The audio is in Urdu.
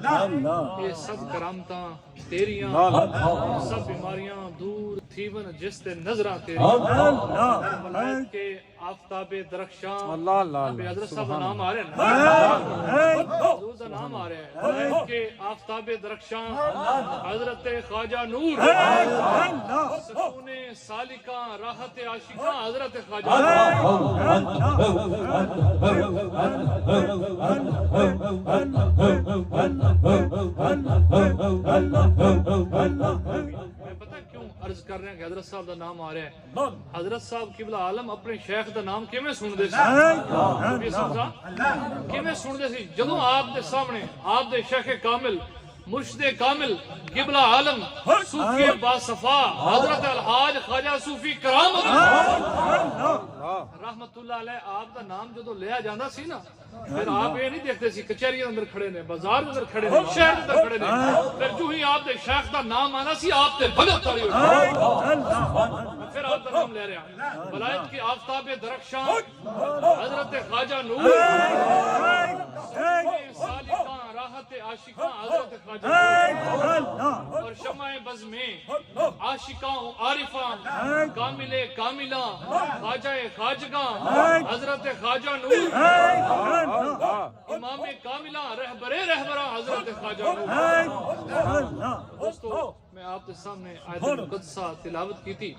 یہ سب کرامتاں تیریاں، سب بیماریاں دور تھیون جس تے نظراں تیری، ملائک کے آفتاب درخشاں، حضرت صاحب کا نام آ رہا ہے نا، حضور کا نام آ رہا ہے، ملائک کے آفتاب درخشاں، حضرت خواجہ نور، سکون سالکاں راحت عاشقاں، حضرت خواجہ نور۔ میں پتہ کیوں عرض کر رہے ہیں کہ حضرت صاحب دا نام آ رہا ہے؟ حضرت صاحب قبلہ عالم اپنے شیخ دا نام کیویں سن دے سی؟ کیویں سن دے سی؟ جدوں آپ دے سامنے آپ دے شیخ کامل مرشد کامل قبلہ عالم صوفی باصفا حضرت الحاج خواجہ صوفی کرام رحمت اللہ علیہ آپ دا نام جدو لیا جاندہ سی نا، پھر آپ یہ نہیں دیکھتے سی کچہری اندر کھڑے نے، بازار اندر کھڑے نے، شہر اندر کھڑے نے، پھر جو ہی آپ دے شیخ دا نام آنا سی آپ تے بھگت تاری ہو جائے، پھر آپ دا نام لے رہے ہیں ملائک کی آفتاب درخشاں حضرت خواجہ نور، سالکاں راحت عاشقاں حضرت خواجہ نور، اور شمع بز میں عاشقاں و عارفاں کامل کاملاں خواجہ خواجگاں حضرت خواجہ نور، امام کاملاں رہبر رہبراں حضرت خواجہ نور۔ دوستو میں آپ کے سامنے آیت مقدسہ تلاوت کی تھی،